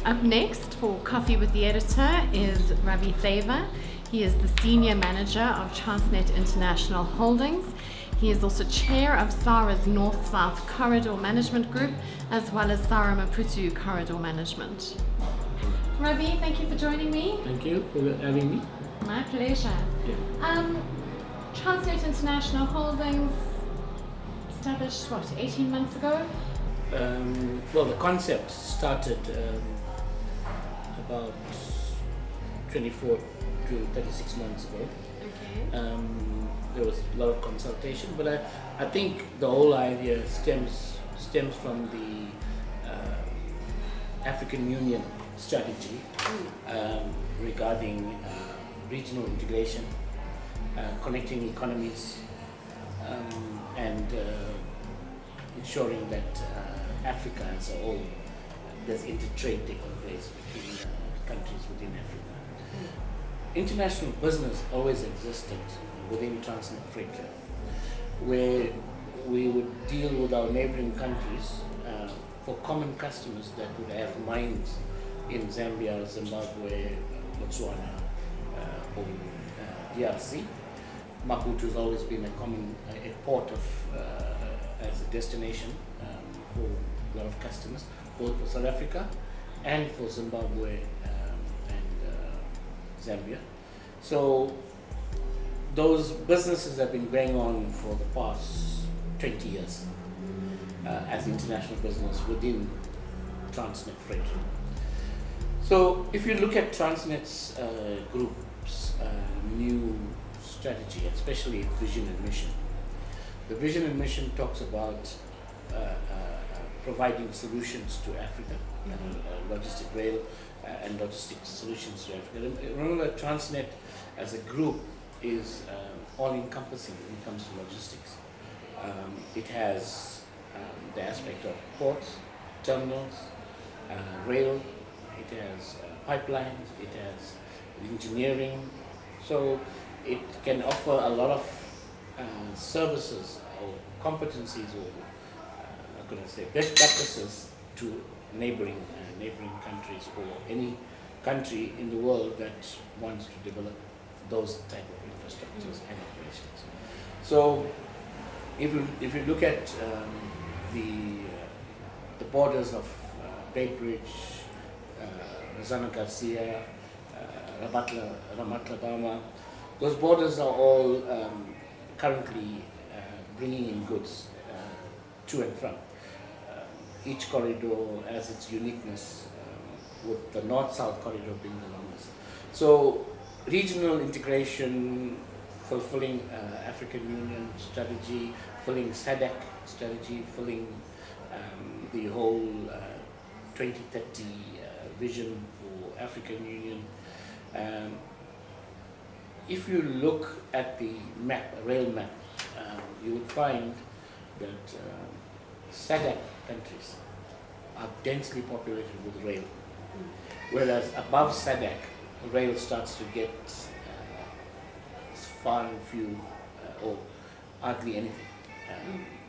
Up next for Coffee with the Editor is Ravi Thaver. He is the Senior Manager of Transnet International Holdings. He is also Chair of SARA's North-South Corridor Management Group, as well as SARA Maputo Corridor Management. Ravi, thank you for joining me. Thank you for having me. My pleasure. Yeah. Transnet International Holdings, established, 18 months ago? Well, the concept started about 24 to 36 months ago. Okay. There was a lot of consultation, but I think the whole idea stems from the African Union strategy regarding regional integration, connecting economies, and ensuring that Africa as a whole, there's intertrade taking place between countries within Africa. International business always existed within Transnet Freight, where we would deal with our neighboring countries for common customers that would have mines in Zambia, Zimbabwe, Botswana, or DRC. Maputo has always been a port of as a destination for a lot of customers, both for South Africa and for Zimbabwe and Zambia. So those businesses have been going on for the past 20 years as international business within Transnet Freight. So if you look at Transnet's group's new strategy, especially vision and mission, the vision and mission talks about providing solutions to Africa, logistic rail and logistics solutions to Africa. Remember, Transnet as a group is all-encompassing when it comes to logistics. It has the aspect of ports, terminals, rail, it has pipelines, it has engineering, so it can offer a lot of services or competencies or best practices to neighboring countries or any country in the world that wants to develop those type of infrastructures and operations. So if you look at the borders of Bay Bridge, Razana Garcia, Ramat Labama, those borders are all currently bringing in goods to and from. Each corridor has its uniqueness, with the north-south corridor being the longest. So regional integration, fulfilling African Union strategy, fulfilling SADC strategy, fulfilling the whole 2030 vision for African Union. If you look at the map, rail map, you would find that SADC countries are densely populated with rail, whereas above SADC, rail starts to get far and few or hardly anything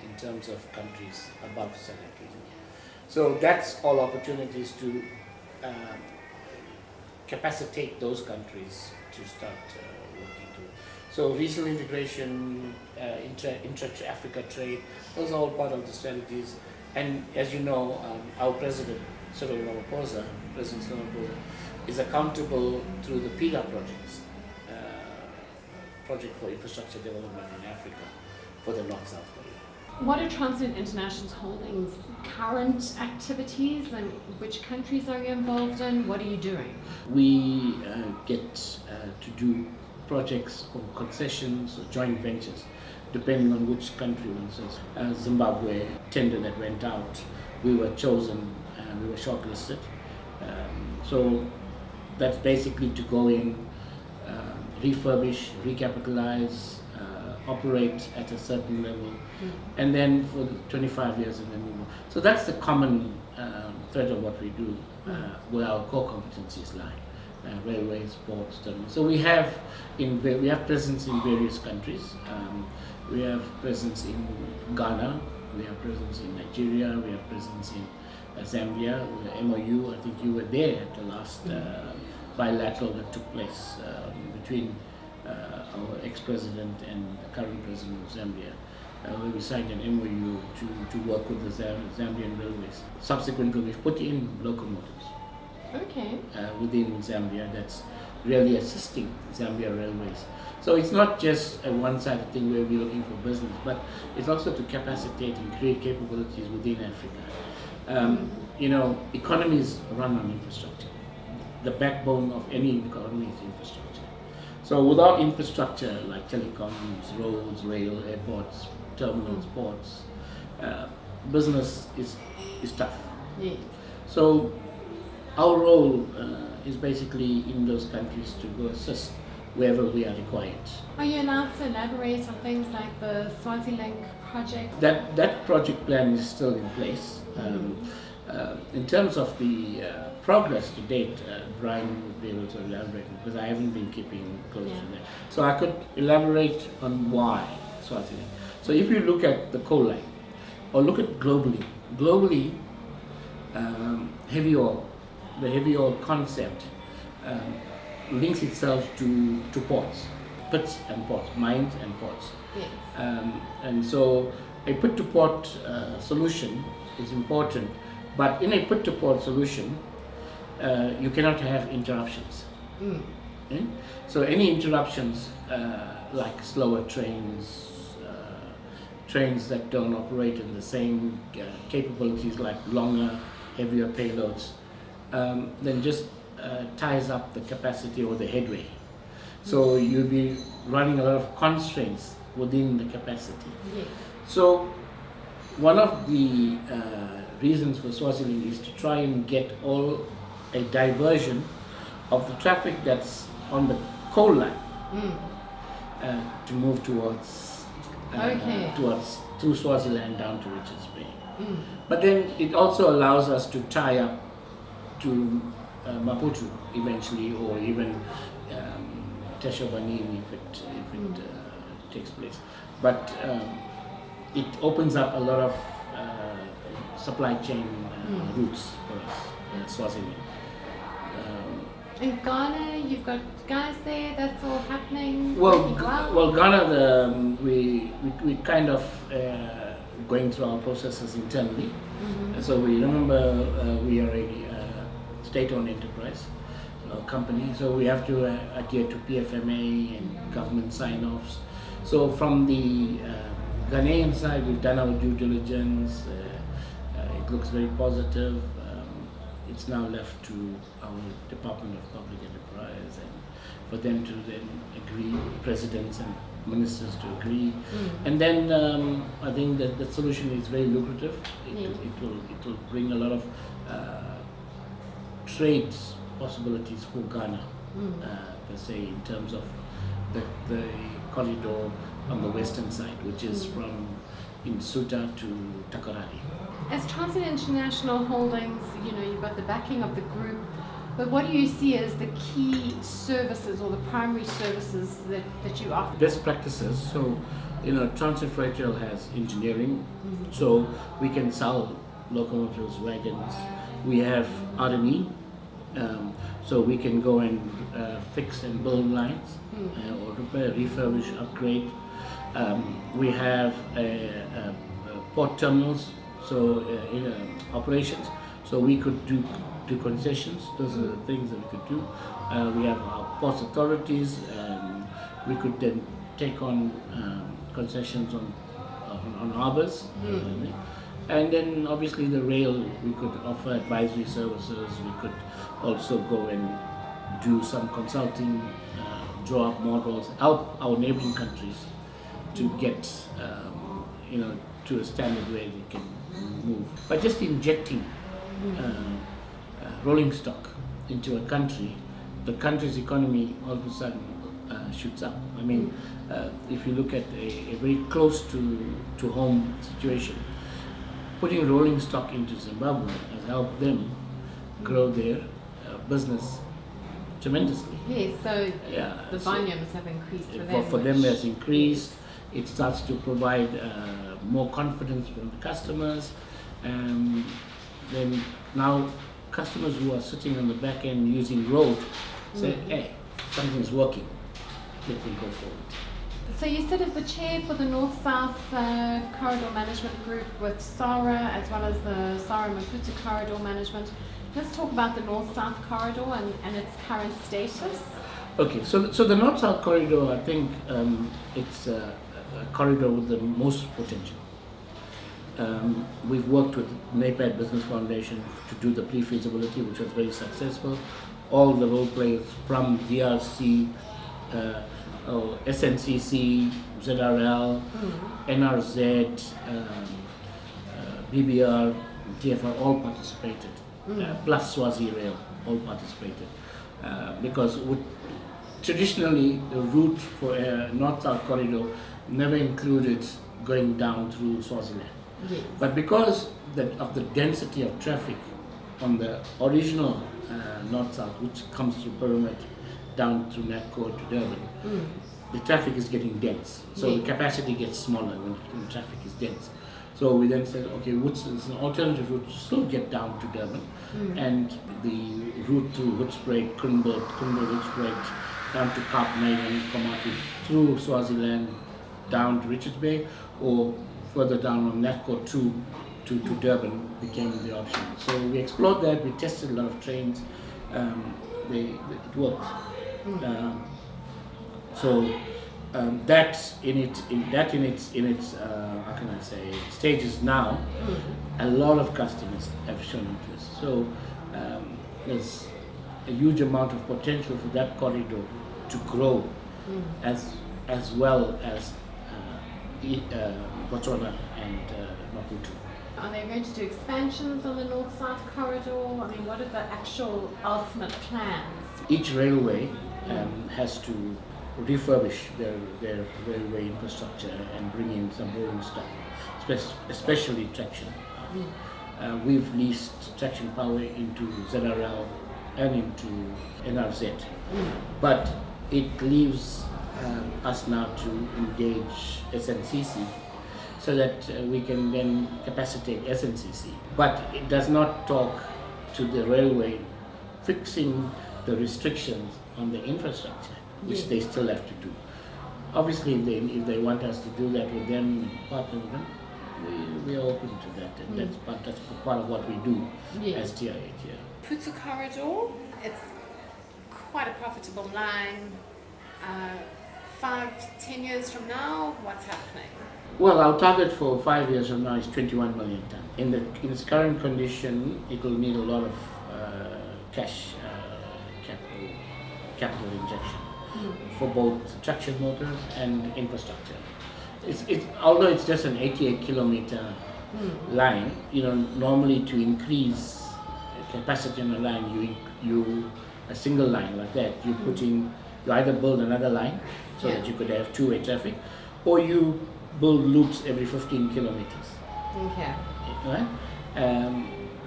in terms of countries above SADC region. So that's all opportunities to capacitate those countries to start working to. So regional integration, intra-Africa trade, those are all part of the strategies. And as you know, our President President Ramaphosa, is accountable through the PILA projects, Project for Infrastructure Development in Africa, for the North-South corridor. What are Transnet International Holdings' current activities, and which countries are you involved in? What are you doing? We get to do projects or concessions or joint ventures, depending on which country one says. Zimbabwe tender that went out, we were chosen and we were shortlisted. So that's basically to go in, refurbish, recapitalize, operate at a certain level, and then for 25 years and then move on. So that's the common thread of what we do, where our core competencies lie. Railways, ports, terminals. So we have presence in various countries. We have presence in Ghana, we have presence in Nigeria, we have presence in Zambia, the MOU. I think you were there at the last bilateral that took place between our ex-president and the current president of Zambia, where we signed an MOU to work with the Zambian railways. Subsequently, we've put in locomotives within Zambia that's really assisting Zambia Railways. So it's not just a one-sided thing where we're looking for business, but it's also to capacitate and create capabilities within Africa. You know, economies run on infrastructure. The backbone of any economy is infrastructure. So without infrastructure like telecoms, roads, rail, airports, terminals, ports, business is tough. Yeah. So our role is basically in those countries to go assist wherever we are required. Are you allowed to elaborate on things like the Swaziland project? That project plan is still in place. In terms of the progress to date, Brian would be able to elaborate because I haven't been keeping close to that. So I could elaborate on why Swaziland. So if you look at the coal line, or look at globally, heavy oil, the heavy oil concept links itself to ports, pits and ports, mines and ports. Yes. And so a pit to port solution is important, but in a pit to port solution, you cannot have interruptions. Okay? So any interruptions, like slower trains, trains that don't operate in the same capabilities, like longer, heavier payloads, then just ties up the capacity or the headway. So you'll be running a lot of constraints within the capacity. Yes. So one of the reasons for Swaziland is to try and get a diversion of the traffic that's on the coal line to move towards through Swaziland down to Richards Bay. But then it also allows us to tie up to Maputo eventually, or even Teshobanini if it takes place. But it opens up a lot of supply chain routes for us, Swaziland. In Ghana, you've got guys there. That's all happening. Well, Ghana, we kind of going through our processes internally. So we remember we are a state-owned enterprise company, so we have to adhere to PFMA and government sign-offs. So from the Ghanaian side, we've done our due diligence. It looks very positive. It's now left to our Department of Public Enterprise and for them to then agree, presidents and ministers to agree. And then I think that the solution is very lucrative. It will bring a lot of trade possibilities for Ghana, per se, in terms of the corridor on the western side, which is from Insuta to Takoradi. As Transnet International Holdings, you've got the backing of the group, but what do you see as the key services or the primary services that you offer? Best practices. So, Transnet Freight Rail has engineering, so we can sell locomotives, wagons. We have R&E, so we can go and fix and build lines, or repair, refurbish, upgrade. We have port terminals, so operations. So we could do concessions. Those are the things that we could do. We have our port authorities. We could then take on concessions on harbors. And then obviously the rail, we could offer advisory services. We could also go and do some consulting, draw up models, help our neighboring countries to get to a standard where they can move. But just injecting rolling stock into a country, the country's economy all of a sudden shoots up. I mean, if you look at a very close to home situation, putting rolling stock into Zimbabwe has helped them grow their business tremendously. Yes, so the volumes have increased for them. For them, has increased. It starts to provide more confidence from the customers. then now customers who are sitting on the back end using road say, hey, something's working, let me go forward. So you sit as the chair for the North-South Corridor Management Group with SARA as well as the SARA Maputo Corridor Management. Let's talk about the North-South Corridor and its current status. Okay, so the North-South Corridor, I think it's a corridor with the most potential. We've worked with NAPAD Business Foundation to do the pre-feasibility, which was very successful. All the role players from DRC, SNCC, ZRL, NRZ, BBR, TFR all participated, plus Swazi Rail all participated. Because traditionally the route for North-South Corridor never included going down through Swaziland. Yes. But because of the density of traffic on the original North-South, which comes through Pyramid down through Natco to Durban, the traffic is getting dense. So the capacity gets smaller when traffic is dense. So we then said, okay, what's an alternative route to still get down to Durban, and the route through Hoedspruit, Krumbult, Hoedspruit, down to Kaap, Meiden, Komati, through Swaziland, down to Richards Bay, or further down on Natco to Durban became the option. So we explored that, we tested a lot of trains, it works. That's in its how can I say stages now. A lot of customers have shown interest. So there's a huge amount of potential for that corridor to grow, as well as Botswana and Maputo. Are they going to do expansions on the North-South Corridor? I mean, what are the actual ultimate plans? Each railway has to refurbish their railway infrastructure and bring in some rolling stock, especially traction. We've leased traction power into ZRL and into NRZ, but it leaves us now to engage SNCC so that we can then capacitate SNCC. But it does not talk to the railway fixing the restrictions on the infrastructure, which they still have to do. Obviously, if they want us to do that with them, partner with them, we are open to that. And that's part of what we do as TI8. Maputo Corridor, it's quite a profitable line. 5-10 years from now, what's happening? Well, our target for 5 years from now is 21 million ton. In its current condition, it will need a lot of cash capital injection for both traction motors and infrastructure. Although it's just an 88-kilometer line, normally to increase capacity on a line, you a single line like that, you either build another line so that you could have two-way traffic, or you build loops every 15 kilometers. Okay. Right?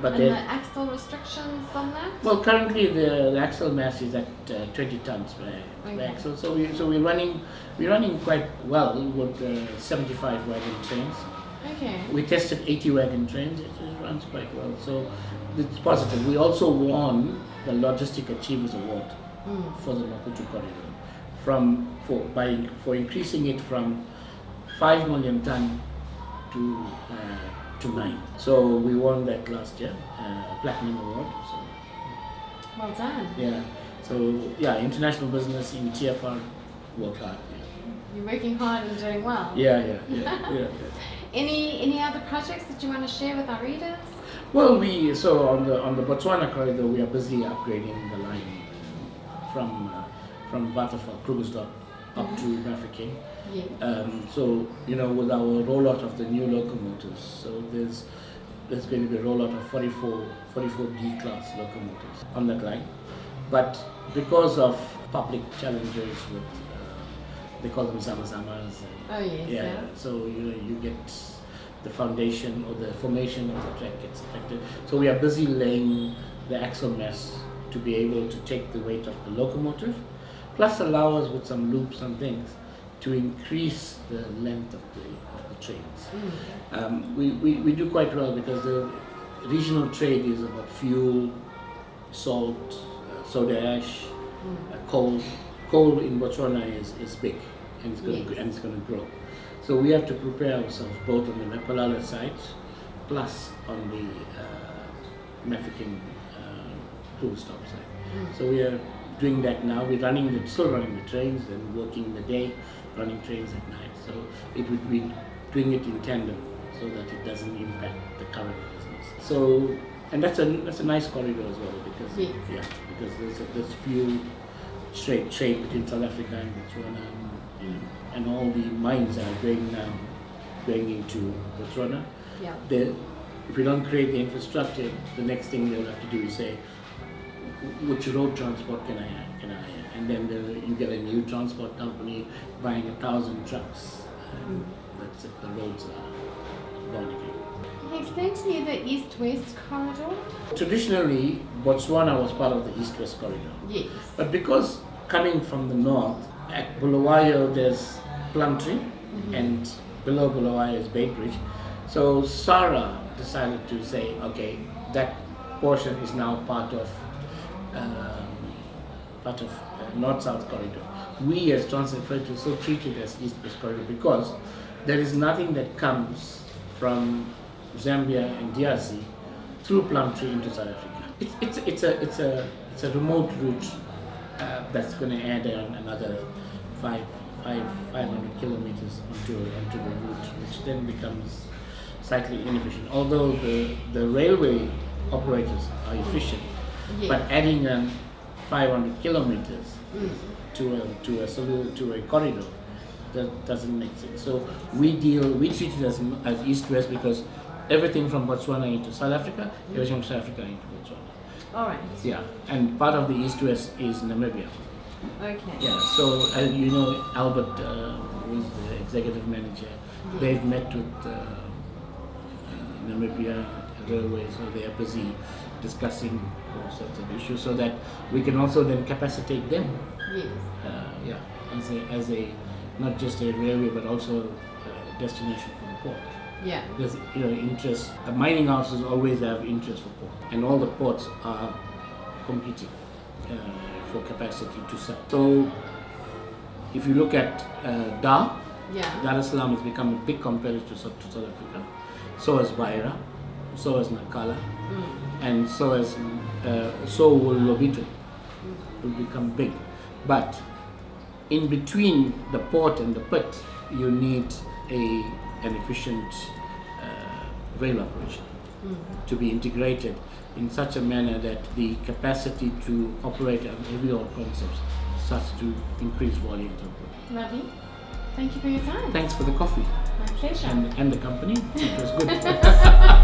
But and the axle restrictions on that? Well, currently the axle mass is at 20 tons per axle, so we're running quite well with 75 wagon trains. Okay. We tested 80 wagon trains; it runs quite well, so it's positive. We also won the Logistic Achievers Award for the Maputo corridor for increasing it from 5 million ton to 9. So we won that last year, Platinum Award. So. Well done. Yeah. So international business in TFR work hard. You're working hard and doing well. Yeah. Any other projects that you want to share with our readers? Well, on the Botswana corridor, we are busy upgrading the line from Waterfall, Krugersdorp, up to Mafeking. Yes. With our rollout of the new locomotives, so there's going to be a rollout of 44 D-class locomotives on that line. But because of public challenges with, they call them zamazamas. So you get the foundation or the formation of the track gets affected. So we are busy laying the axle mass to be able to take the weight of the locomotive, plus allow us with some loops and things to increase the length of the trains. We do quite well because regional trade is about fuel, salt, soda ash, coal. Coal in Botswana is big, and it's going to grow. So we have to prepare ourselves both on the Mapalala side, plus on the Mafeking cruise stop side. So we are doing that now. We're still running the trains and working in the day, running trains at night. So it would be doing it in tandem so that it doesn't impact the current business. So, and that's a nice corridor as well because because there's few straight trade between South Africa and Botswana, and all the mines are going into Botswana. Yeah. If we don't create the infrastructure, the next thing they'll have to do is say, which road transport can I hire? And then you get a new transport company buying 1,000 trucks. That's it, the roads are gone again. Can you explain to me the east-west corridor? Traditionally, Botswana was part of the east-west corridor. Yes. But because coming from the north, at Bulawayo there's Plumtree, and below Bulawayo is Beitbridge. So SARA decided to say, okay, that portion is now part of north-south corridor. We as Transnet Freight still treat it as east-west corridor because there is nothing that comes from Zambia and DRC through Plumtree into South Africa. It's a remote route that's going to add another 500 kilometers onto the route, which then becomes slightly inefficient. Although the railway operators are efficient, but adding 500 kilometers to a corridor that doesn't make sense. So we treat it as east-west because everything from Botswana into South Africa, everything from South Africa into Botswana. All right. Yeah, and part of the east-west is Namibia. Okay. Yeah, so you know Albert, who is the executive manager, they've met with Namibia Railway, so they are busy discussing all sorts of issues so that we can also then capacitate them. Yes. As a not just a railway but also a destination for the port. Yeah. There's interest. The mining houses always have interest for port, and all the ports are competing for capacity to sell. So if you look at Dar es Salaam has become a big competitor to South Africa. So has Beira, so has Nacala, and so will Lobito. Will become big. But in between the port and the pit, you need an efficient rail operation to be integrated in such a manner that the capacity to operate on heavy oil concepts starts to increase volume throughput. Ravi, thank you for your time. Thanks for the coffee. My pleasure. And the company. It was good.